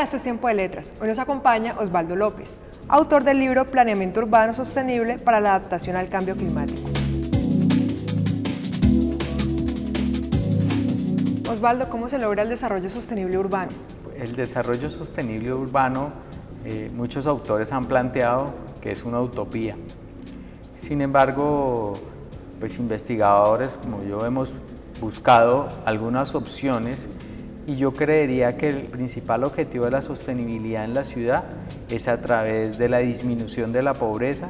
esto es Tiempo de Letras. Hoy nos acompaña Osvaldo López, autor del libro Planeamiento Urbano Sostenible para la Adaptación al Cambio Climático. Osvaldo, ¿cómo se logra el desarrollo sostenible urbano? El desarrollo sostenible urbano, muchos autores han planteado que es una utopía. Sin embargo, pues investigadores como yo hemos buscado algunas opciones y yo creería que el principal objetivo de la sostenibilidad en la ciudad es a través de la disminución de la pobreza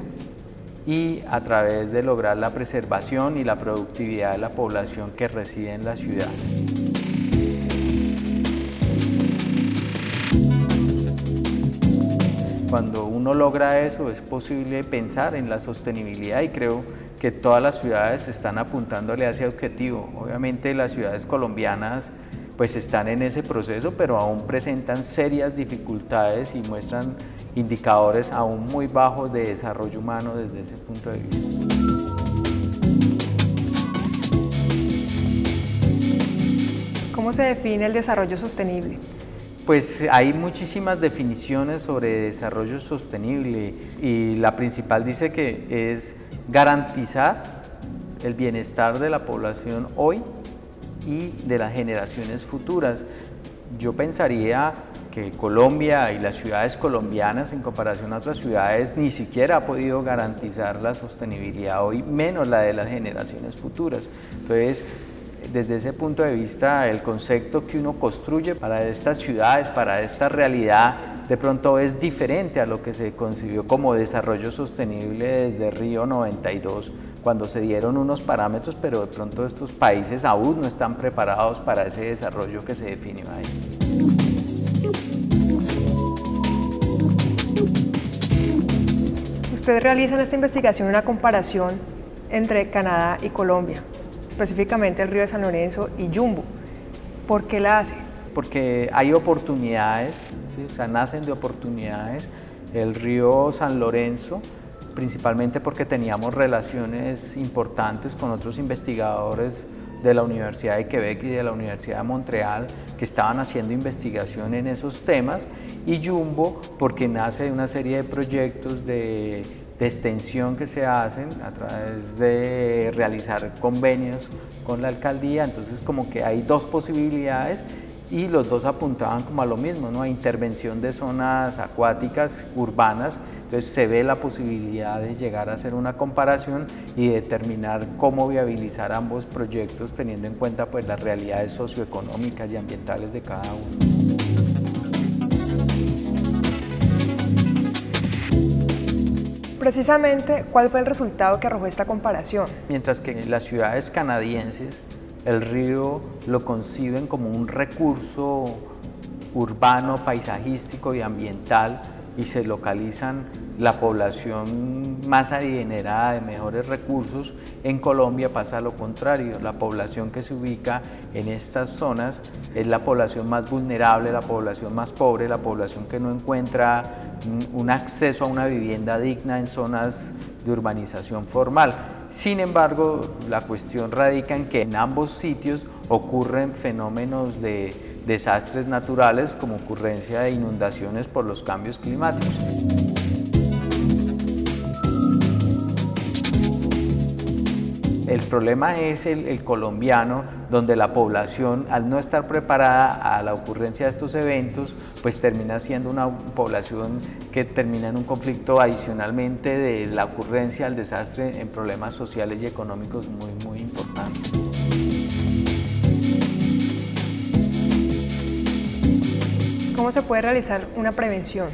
y a través de lograr la preservación y la productividad de la población que reside en la ciudad. Cuando uno logra eso es posible pensar en la sostenibilidad y creo que todas las ciudades están apuntándole a ese objetivo. Obviamente las ciudades colombianas pues están en ese proceso, pero aún presentan serias dificultades y muestran indicadores aún muy bajos de desarrollo humano desde ese punto de vista. ¿Cómo se define el desarrollo sostenible? Pues hay muchísimas definiciones sobre desarrollo sostenible y la principal dice que es garantizar el bienestar de la población hoy y de las generaciones futuras. Yo pensaría que Colombia y las ciudades colombianas en comparación a otras ciudades ni siquiera ha podido garantizar la sostenibilidad hoy, menos la de las generaciones futuras. Entonces, desde ese punto de vista, el concepto que uno construye para estas ciudades, para esta realidad, de pronto es diferente a lo que se concibió como desarrollo sostenible desde Río 92, cuando se dieron unos parámetros, pero de pronto estos países aún no están preparados para ese desarrollo que se definió ahí. Usted realiza en esta investigación una comparación entre Canadá y Colombia, específicamente el río de San Lorenzo y Yumbo. ¿Por qué la hace? Porque hay oportunidades, ¿sí? O sea, nacen de oportunidades. El río San Lorenzo, principalmente porque teníamos relaciones importantes con otros investigadores de la Universidad de Quebec y de la Universidad de Montreal que estaban haciendo investigación en esos temas, y Yumbo porque nace de una serie de proyectos de extensión que se hacen a través de realizar convenios con la alcaldía. Entonces como que hay dos posibilidades y los dos apuntaban como a lo mismo, ¿no? A intervención de zonas acuáticas urbanas. Entonces se ve la posibilidad de llegar a hacer una comparación y determinar cómo viabilizar ambos proyectos teniendo en cuenta pues las realidades socioeconómicas y ambientales de cada uno. Precisamente, ¿cuál fue el resultado que arrojó esta comparación? Mientras que en las ciudades canadienses el río lo conciben como un recurso urbano, paisajístico y ambiental, y se localizan la población más adinerada de mejores recursos. En Colombia pasa lo contrario, la población que se ubica en estas zonas es la población más vulnerable, la población más pobre, la población que no encuentra un acceso a una vivienda digna en zonas de urbanización formal. Sin embargo, la cuestión radica en que en ambos sitios ocurren fenómenos de desastres naturales como ocurrencia de inundaciones por los cambios climáticos. El problema es el colombiano, donde la población, al no estar preparada a la ocurrencia de estos eventos, pues termina siendo una población que termina en un conflicto adicionalmente de la ocurrencia del desastre en problemas sociales y económicos muy importantes. ¿Cómo se puede realizar una prevención?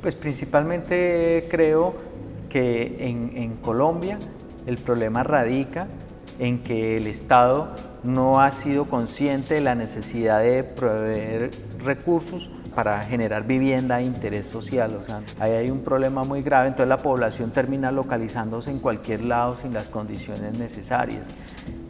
Pues principalmente creo que en Colombia el problema radica en que el Estado no ha sido consciente de la necesidad de proveer recursos para generar vivienda de interés social. O sea, ahí hay un problema muy grave, entonces la población termina localizándose en cualquier lado sin las condiciones necesarias.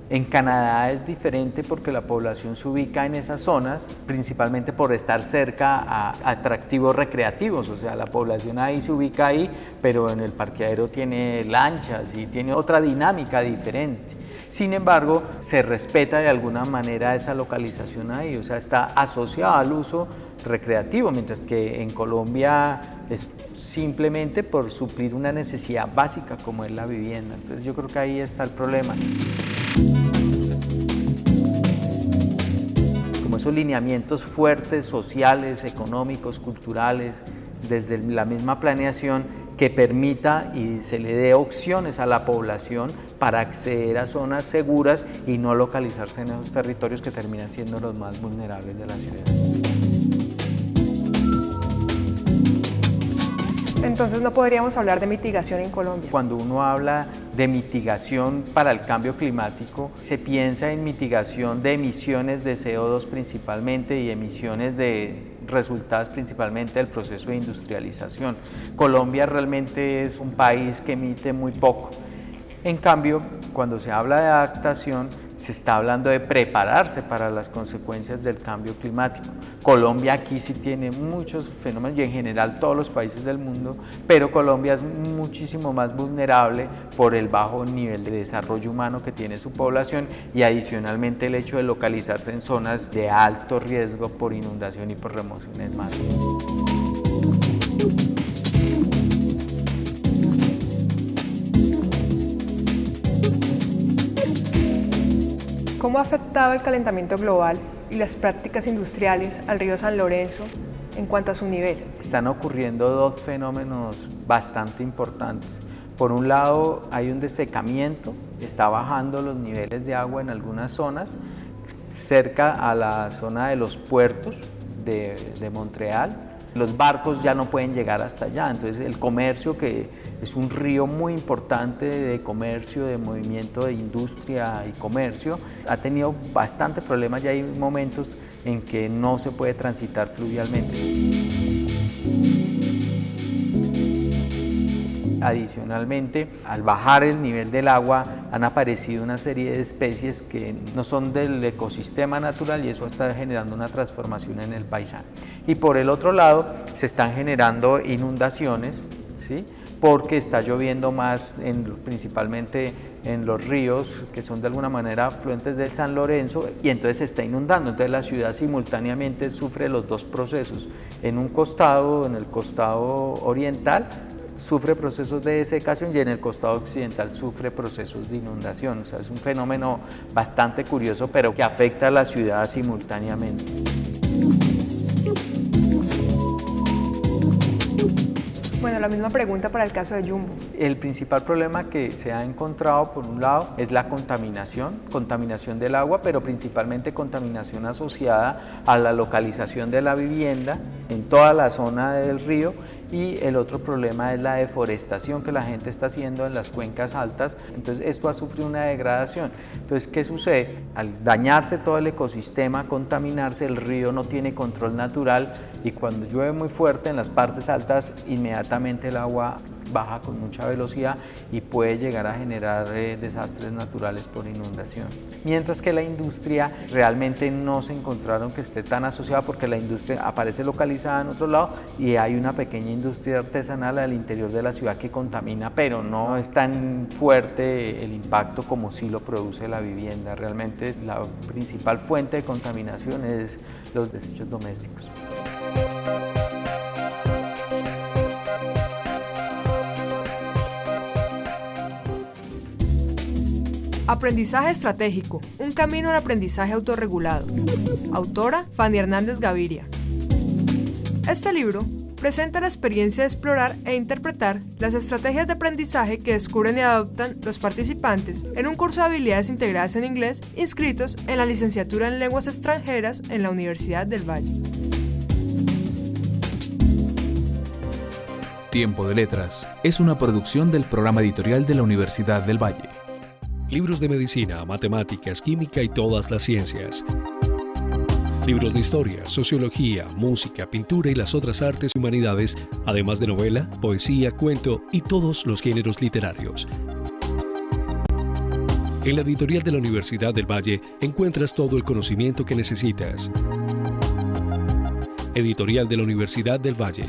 En Canadá es diferente porque la población se ubica en esas zonas, principalmente por estar cerca a atractivos recreativos, o sea, la población ahí se ubica ahí, pero en el parqueadero tiene lanchas y tiene otra dinámica diferente. Sin embargo, se respeta de alguna manera esa localización ahí, o sea, está asociada al uso recreativo, mientras que en Colombia es simplemente por suplir una necesidad básica como es la vivienda. Entonces yo creo que ahí está el problema. Como esos lineamientos fuertes, sociales, económicos, culturales, desde la misma planeación, que permita y se le dé opciones a la población para acceder a zonas seguras y no localizarse en esos territorios que terminan siendo los más vulnerables de la ciudad. Entonces no podríamos hablar de mitigación en Colombia. Cuando uno habla de mitigación para el cambio climático, se piensa en mitigación de emisiones de CO2 principalmente y emisiones resultadas principalmente del proceso de industrialización. Colombia realmente es un país que emite muy poco. En cambio, cuando se habla de adaptación, se está hablando de prepararse para las consecuencias del cambio climático. Colombia aquí sí tiene muchos fenómenos y en general todos los países del mundo, pero Colombia es muchísimo más vulnerable por el bajo nivel de desarrollo humano que tiene su población y adicionalmente el hecho de localizarse en zonas de alto riesgo por inundación y por remociones masivas. ¿Cómo ha afectado el calentamiento global y las prácticas industriales al río San Lorenzo en cuanto a su nivel? Están ocurriendo dos fenómenos bastante importantes. Por un lado, hay un desecamiento, está bajando los niveles de agua en algunas zonas, cerca a la zona de los puertos de Montreal. Los barcos ya no pueden llegar hasta allá, entonces el comercio, que es un río muy importante de comercio, de movimiento de industria y comercio, ha tenido bastante problemas y hay momentos en que no se puede transitar fluvialmente. Adicionalmente, al bajar el nivel del agua, han aparecido una serie de especies que no son del ecosistema natural y eso está generando una transformación en el paisaje. Y por el otro lado, se están generando inundaciones, ¿sí? Porque está lloviendo más, principalmente en los ríos, que son de alguna manera afluentes del San Lorenzo, y entonces se está inundando. Entonces la ciudad simultáneamente sufre los dos procesos. En un costado, en el costado oriental, sufre procesos de desecación y en el costado occidental sufre procesos de inundación. O sea, es un fenómeno bastante curioso, pero que afecta a la ciudad simultáneamente. Bueno, la misma pregunta para el caso de Yumbo. El principal problema que se ha encontrado, por un lado, es la contaminación del agua, pero principalmente contaminación asociada a la localización de la vivienda en toda la zona del río. Y el otro problema es la deforestación que la gente está haciendo en las cuencas altas, entonces esto ha sufrido una degradación. Entonces, ¿qué sucede? Al dañarse todo el ecosistema, contaminarse, el río no tiene control natural y cuando llueve muy fuerte en las partes altas, inmediatamente el agua baja con mucha velocidad y puede llegar a generar desastres naturales por inundación. Mientras que la industria realmente no se encontraron que esté tan asociada porque la industria aparece localizada en otro lado y hay una pequeña industria artesanal al interior de la ciudad que contamina, pero no es tan fuerte el impacto como sí lo produce la vivienda. Realmente la principal fuente de contaminación es los desechos domésticos. Aprendizaje estratégico, un camino al aprendizaje autorregulado. Autora, Fanny Hernández Gaviria. Este libro presenta la experiencia de explorar e interpretar las estrategias de aprendizaje que descubren y adoptan los participantes en un curso de habilidades integradas en inglés inscritos en la licenciatura en lenguas extranjeras en la Universidad del Valle. Tiempo de Letras es una producción del programa editorial de la Universidad del Valle. Libros de medicina, matemáticas, química y todas las ciencias. Libros de historia, sociología, música, pintura y las otras artes y humanidades, además de novela, poesía, cuento y todos los géneros literarios. En la editorial de la Universidad del Valle encuentras todo el conocimiento que necesitas. Editorial de la Universidad del Valle.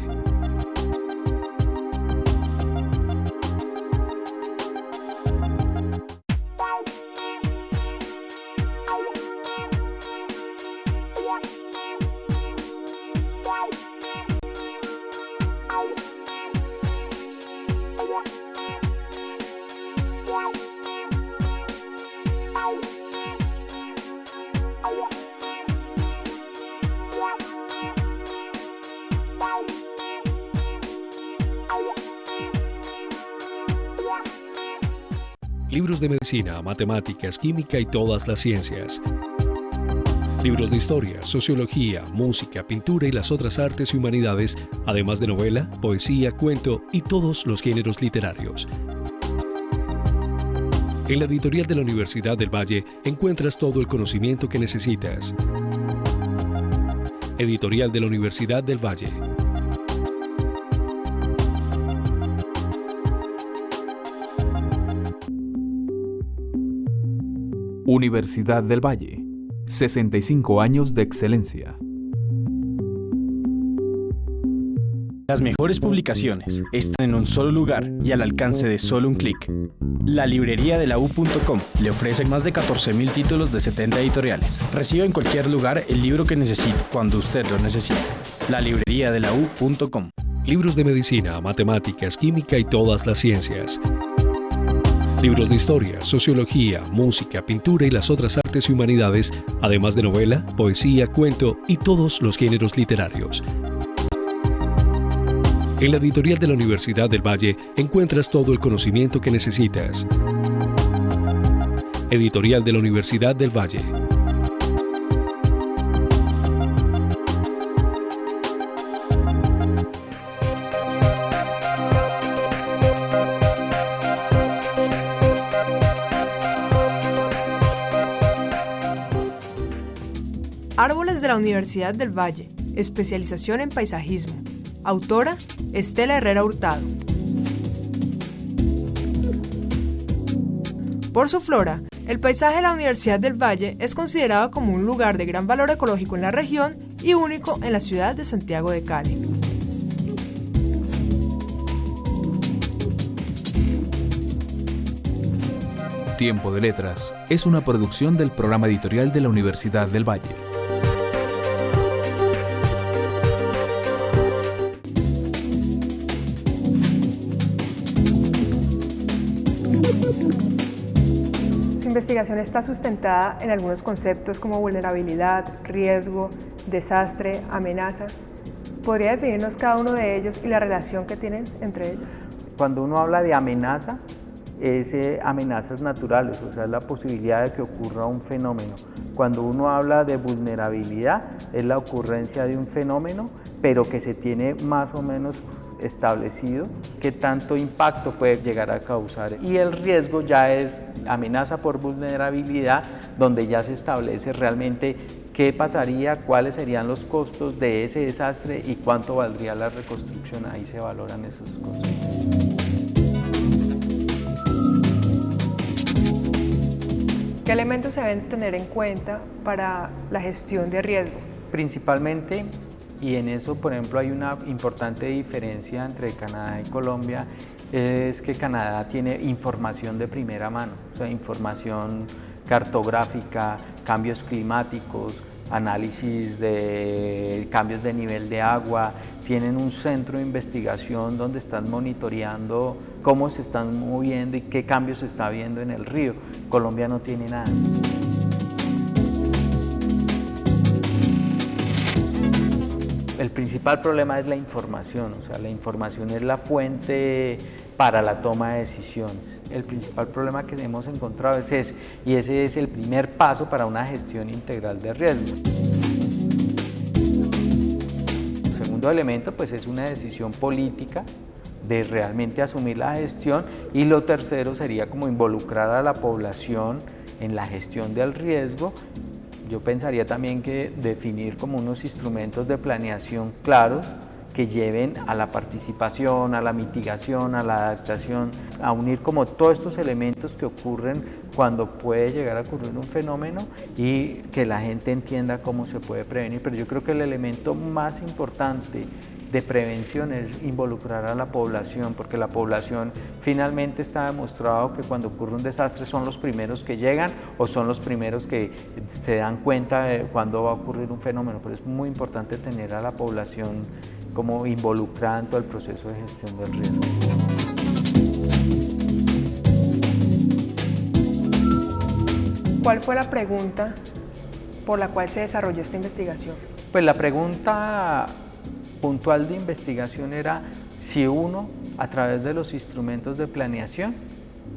Libros de medicina, matemáticas, química y todas las ciencias. Libros de historia, sociología, música, pintura y las otras artes y humanidades, además de novela, poesía, cuento y todos los géneros literarios. En la editorial de la Universidad del Valle encuentras todo el conocimiento que necesitas. Editorial de la Universidad del Valle. Universidad del Valle. 65 años de excelencia. Las mejores publicaciones están en un solo lugar y al alcance de solo un clic. La librería de la U.com le ofrece más de 14.000 títulos de 70 editoriales. Reciba en cualquier lugar el libro que necesite, cuando usted lo necesite. La librería de la U.com. Libros de medicina, matemáticas, química y todas las ciencias. Libros de historia, sociología, música, pintura y las otras artes y humanidades, además de novela, poesía, cuento y todos los géneros literarios. En la editorial de la Universidad del Valle encuentras todo el conocimiento que necesitas. Editorial de la Universidad del Valle. Árboles de la Universidad del Valle, especialización en paisajismo. Autora, Estela Herrera Hurtado. Por su flora, el paisaje de la Universidad del Valle es considerado como un lugar de gran valor ecológico en la región y único en la ciudad de Santiago de Cali. Tiempo de Letras es una producción del programa editorial de la Universidad del Valle. Su investigación está sustentada en algunos conceptos como vulnerabilidad, riesgo, desastre, amenaza. ¿Podría definirnos cada uno de ellos y la relación que tienen entre ellos? Cuando uno habla de amenaza, es amenazas naturales, o sea, es la posibilidad de que ocurra un fenómeno. Cuando uno habla de vulnerabilidad, es la ocurrencia de un fenómeno, pero que se tiene más o menos establecido qué tanto impacto puede llegar a causar. Y el riesgo ya es amenaza por vulnerabilidad, donde ya se establece realmente qué pasaría, cuáles serían los costos de ese desastre y cuánto valdría la reconstrucción. Ahí se valoran esos costos. ¿Qué elementos se deben tener en cuenta para la gestión de riesgo? Principalmente, y en eso, por ejemplo, hay una importante diferencia entre Canadá y Colombia, es que Canadá tiene información de primera mano, o sea, información cartográfica, cambios climáticos, análisis de cambios de nivel de agua, tienen un centro de investigación donde están monitoreando cómo se están moviendo y qué cambios se está viendo en el río. Colombia no tiene nada. El principal problema es la información, o sea, la información es la fuente para la toma de decisiones. El principal problema que hemos encontrado es ese, y ese es el primer paso para una gestión integral de riesgo. El segundo elemento, pues, es una decisión política de realmente asumir la gestión, y lo tercero sería como involucrar a la población en la gestión del riesgo. Yo pensaría también que definir como unos instrumentos de planeación claros que lleven a la participación, a la mitigación, a la adaptación, a unir como todos estos elementos que ocurren cuando puede llegar a ocurrir un fenómeno y que la gente entienda cómo se puede prevenir. Pero yo creo que el elemento más importante de prevención es involucrar a la población, porque la población finalmente está demostrado que cuando ocurre un desastre son los primeros que llegan o son los primeros que se dan cuenta de cuándo va a ocurrir un fenómeno, pero es muy importante tener a la población como involucrada en todo el proceso de gestión del riesgo. ¿Cuál fue la pregunta por la cual se desarrolló esta investigación? Pues la pregunta puntual de investigación era si uno, a través de los instrumentos de planeación,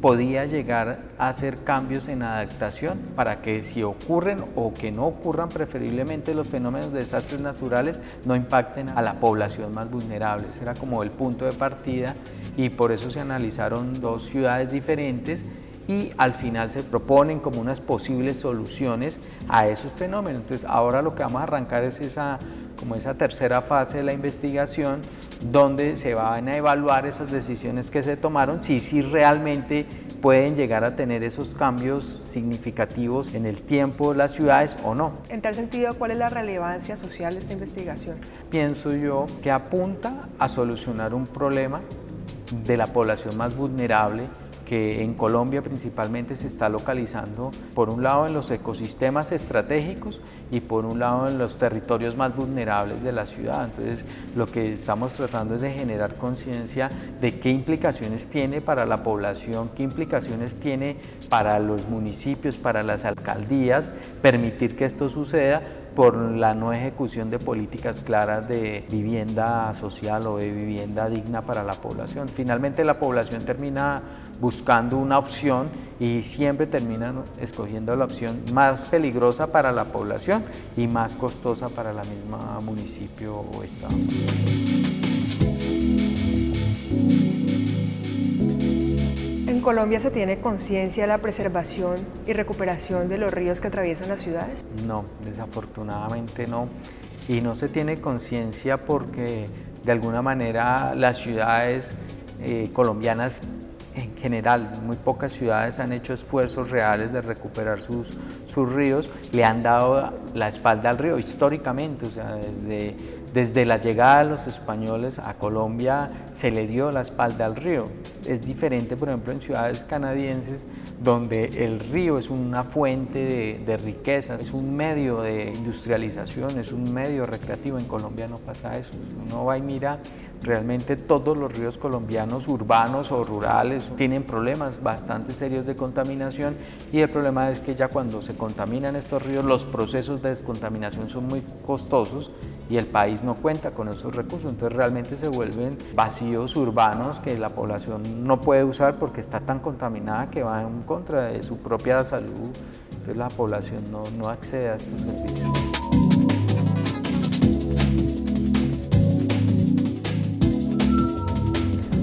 podía llegar a hacer cambios en adaptación para que si ocurren o que no ocurran preferiblemente los fenómenos de desastres naturales no impacten a la población más vulnerable. Ese era como el punto de partida y por eso se analizaron 2 ciudades diferentes y al final se proponen como unas posibles soluciones a esos fenómenos. Entonces ahora lo que vamos a arrancar es esa tercera fase de la investigación donde se van a evaluar esas decisiones que se tomaron, si realmente pueden llegar a tener esos cambios significativos en el tiempo de las ciudades o no. En tal sentido, ¿cuál es la relevancia social de esta investigación? Pienso yo que apunta a solucionar un problema de la población más vulnerable que en Colombia principalmente se está localizando por un lado en los ecosistemas estratégicos y por un lado en los territorios más vulnerables de la ciudad. Entonces lo que estamos tratando es de generar conciencia de qué implicaciones tiene para la población, qué implicaciones tiene para los municipios, para las alcaldías, permitir que esto suceda por la no ejecución de políticas claras de vivienda social o de vivienda digna para la población. Finalmente la población termina buscando una opción y siempre terminan escogiendo la opción más peligrosa para la población y más costosa para la misma municipio o estado. ¿En Colombia se tiene conciencia de la preservación y recuperación de los ríos que atraviesan las ciudades? No, desafortunadamente no. Y no se tiene conciencia porque de alguna manera las ciudades colombianas en general, muy pocas ciudades han hecho esfuerzos reales de recuperar sus ríos, le han dado la espalda al río históricamente, o sea, desde la llegada de los españoles a Colombia se le dio la espalda al río. Es diferente, por ejemplo, en ciudades canadienses, donde el río es una fuente de riqueza, es un medio de industrialización, es un medio recreativo. En Colombia no pasa eso. Uno va y mira, realmente todos los ríos colombianos, urbanos o rurales, tienen problemas bastante serios de contaminación y el problema es que ya cuando se contaminan estos ríos, los procesos de descontaminación son muy costosos y el país no cuenta con esos recursos, entonces realmente se vuelven vacíos urbanos que la población no puede usar porque está tan contaminada que va en contra de su propia salud, entonces la población no accede a estos servicios.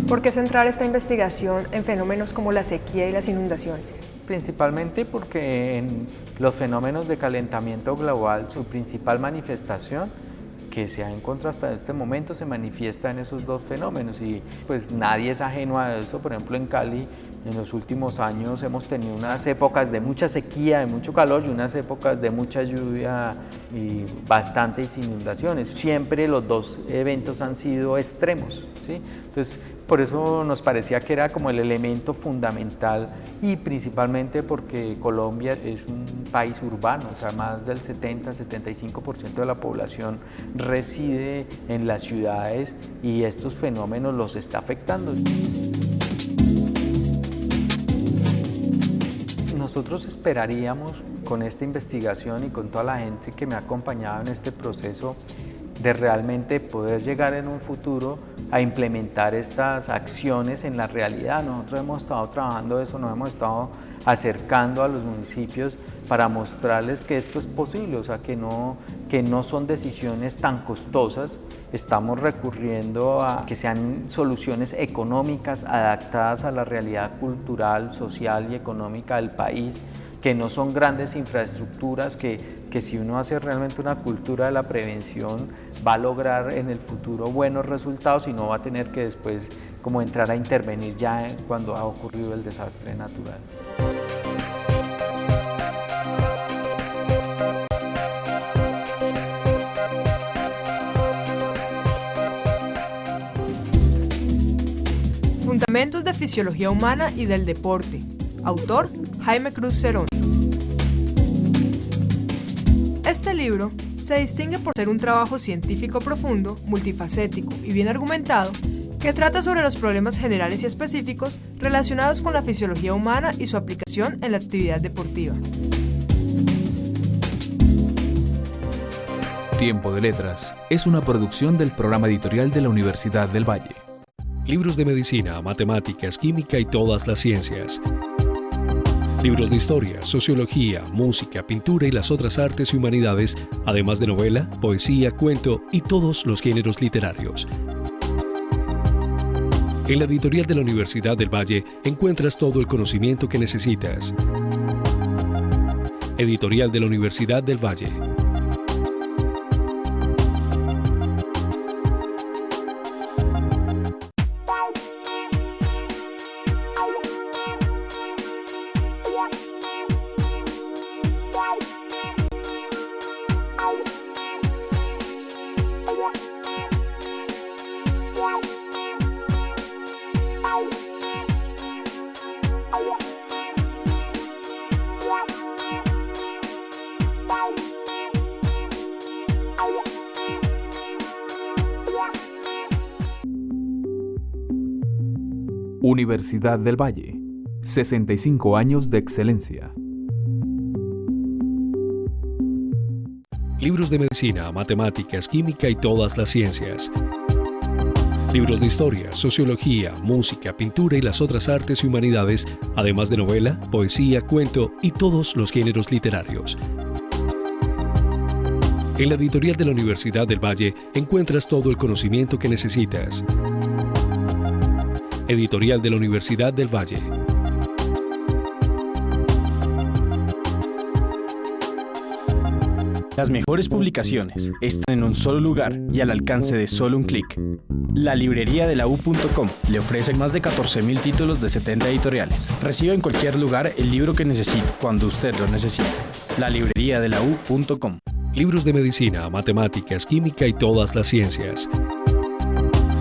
¿Por qué centrar esta investigación en fenómenos como la sequía y las inundaciones? Principalmente porque en los fenómenos de calentamiento global, su principal manifestación que se ha encontrado hasta este momento se manifiesta en esos 2 fenómenos y pues nadie es ajeno a eso. Por ejemplo, en Cali en los últimos años hemos tenido unas épocas de mucha sequía, de mucho calor y unas épocas de mucha lluvia y bastantes inundaciones. Siempre los 2 eventos han sido extremos, ¿sí? Entonces, por eso nos parecía que era como el elemento fundamental y principalmente porque Colombia es un país urbano, o sea, más del 70-75% de la población reside en las ciudades y estos fenómenos los está afectando. Nosotros esperaríamos con esta investigación y con toda la gente que me ha acompañado en este proceso de realmente poder llegar en un futuro a implementar estas acciones en la realidad. Nosotros hemos estado trabajando eso, nos hemos estado acercando a los municipios para mostrarles que esto es posible, o sea, que no son decisiones tan costosas. Estamos recurriendo a que sean soluciones económicas adaptadas a la realidad cultural, social y económica del país, que no son grandes infraestructuras, que si uno hace realmente una cultura de la prevención va a lograr en el futuro buenos resultados y no va a tener que después como entrar a intervenir ya cuando ha ocurrido el desastre natural. Fundamentos de Fisiología Humana y del Deporte. Autor, Jaime Cruz Cerón. Este libro se distingue por ser un trabajo científico profundo, multifacético y bien argumentado, que trata sobre los problemas generales y específicos relacionados con la fisiología humana y su aplicación en la actividad deportiva. Tiempo de Letras es una producción del programa editorial de la Universidad del Valle. Libros de medicina, matemáticas, química y todas las ciencias. Libros de historia, sociología, música, pintura y las otras artes y humanidades, además de novela, poesía, cuento y todos los géneros literarios. En la editorial de la Universidad del Valle encuentras todo el conocimiento que necesitas. Editorial de la Universidad del Valle. Universidad del Valle. 65 años de excelencia. Libros de medicina, matemáticas, química y todas las ciencias. Libros de historia, sociología, música, pintura y las otras artes y humanidades, además de novela, poesía, cuento y todos los géneros literarios. En la editorial de la Universidad del Valle encuentras todo el conocimiento que necesitas. Editorial de la Universidad del Valle. Las mejores publicaciones están en un solo lugar y al alcance de solo un clic. La librería de la U.com le ofrece más de 14.000 títulos de 70 editoriales. Reciba en cualquier lugar el libro que necesite, cuando usted lo necesite. La librería de la U.com. Libros de medicina, matemáticas, química y todas las ciencias.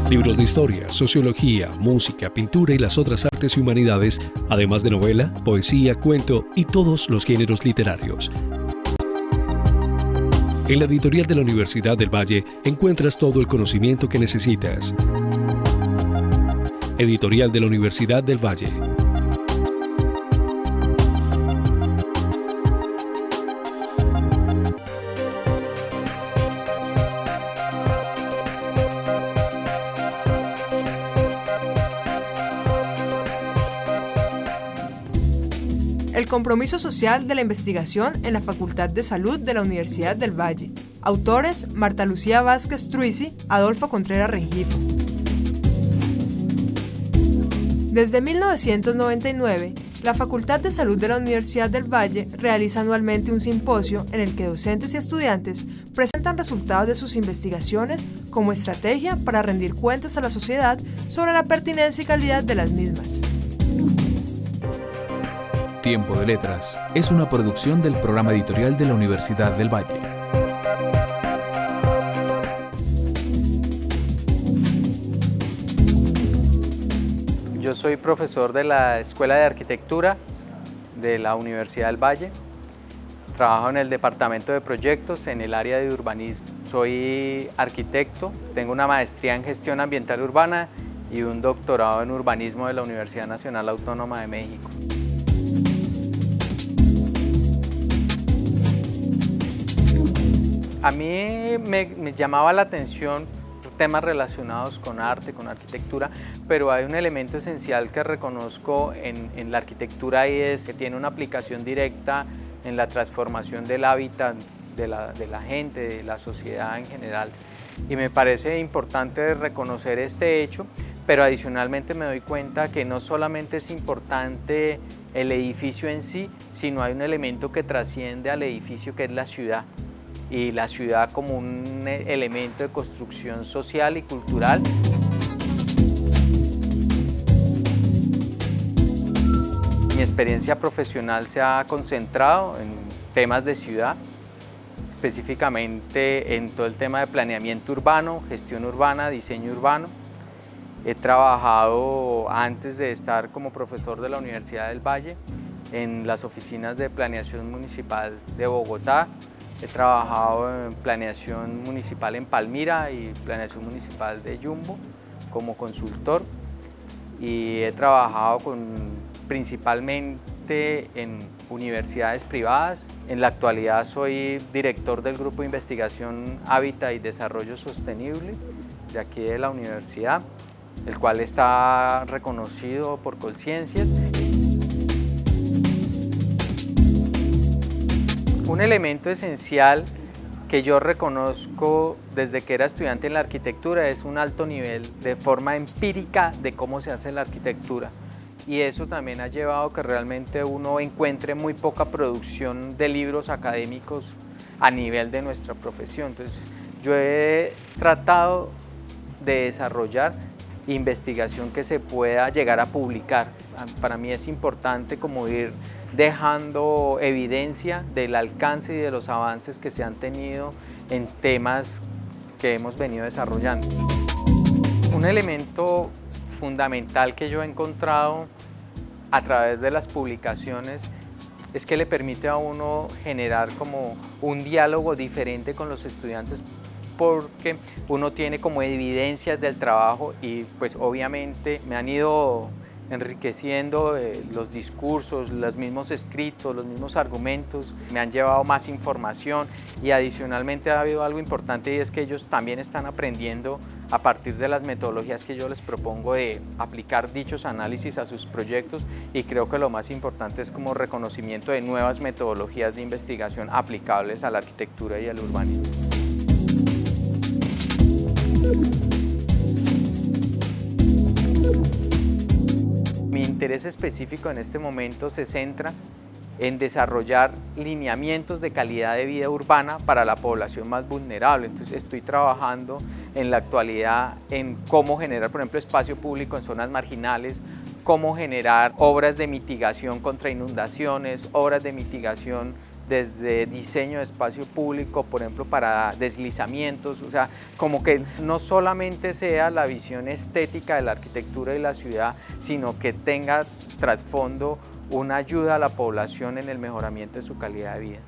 Libros de historia, sociología, música, pintura y las otras artes y humanidades, además de novela, poesía, cuento y todos los géneros literarios. En la editorial de la Universidad del Valle encuentras todo el conocimiento que necesitas. Editorial de la Universidad del Valle. El compromiso social de la investigación en la Facultad de Salud de la Universidad del Valle. Autores: Marta Lucía Vázquez Truisi, Adolfo Contreras Rengifo. Desde 1999, la Facultad de Salud de la Universidad del Valle realiza anualmente un simposio en el que docentes y estudiantes presentan resultados de sus investigaciones como estrategia para rendir cuentas a la sociedad sobre la pertinencia y calidad de las mismas. Tiempo de Letras es una producción del programa editorial de la Universidad del Valle. Yo soy profesor de la Escuela de Arquitectura de la Universidad del Valle. Trabajo en el departamento de proyectos en el área de urbanismo. Soy arquitecto, tengo una maestría en gestión ambiental urbana y un doctorado en urbanismo de la Universidad Nacional Autónoma de México. A mí me llamaba la atención temas relacionados con arte, con arquitectura, pero hay un elemento esencial que reconozco en la arquitectura y es que tiene una aplicación directa en la transformación del hábitat de la gente, de la sociedad en general. Y me parece importante reconocer este hecho, pero adicionalmente me doy cuenta que no solamente es importante el edificio en sí, sino hay un elemento que trasciende al edificio, que es la ciudad. Y la ciudad como un elemento de construcción social y cultural. Mi experiencia profesional se ha concentrado en temas de ciudad, específicamente en todo el tema de planeamiento urbano, gestión urbana, diseño urbano. He trabajado, antes de estar como profesor de la Universidad del Valle, en las oficinas de planeación municipal de Bogotá. He trabajado en planeación municipal en Palmira y planeación municipal de Yumbo como consultor, y he trabajado principalmente en universidades privadas. En la actualidad soy director del Grupo de Investigación Hábitat y Desarrollo Sostenible de aquí de la universidad. el cual está reconocido por Colciencias. Un elemento esencial que yo reconozco desde que era estudiante en la arquitectura es un alto nivel de forma empírica de cómo se hace la arquitectura, y eso también ha llevado que realmente uno encuentre muy poca producción de libros académicos a nivel de nuestra profesión. Entonces yo he tratado de desarrollar investigación que se pueda llegar a publicar. Para mí es importante como ir dejando evidencia del alcance y de los avances que se han tenido en temas que hemos venido desarrollando. Un elemento fundamental que yo he encontrado a través de las publicaciones es que le permite a uno generar como un diálogo diferente con los estudiantes, porque uno tiene como evidencias del trabajo y pues obviamente me han ido enriqueciendo los discursos, los mismos escritos, los mismos argumentos, me han llevado más información, y adicionalmente ha habido algo importante, y es que ellos también están aprendiendo a partir de las metodologías que yo les propongo de aplicar dichos análisis a sus proyectos, y creo que lo más importante es como reconocimiento de nuevas metodologías de investigación aplicables a la arquitectura y al urbanismo. Mi interés específico en este momento se centra en desarrollar lineamientos de calidad de vida urbana para la población más vulnerable. Entonces estoy trabajando en la actualidad en cómo generar, por ejemplo, espacio público en zonas marginales, cómo generar obras de mitigación contra inundaciones, obras de mitigación desde diseño de espacio público, por ejemplo, para deslizamientos, o sea, como que no solamente sea la visión estética de la arquitectura de la ciudad, sino que tenga trasfondo una ayuda a la población en el mejoramiento de su calidad de vida.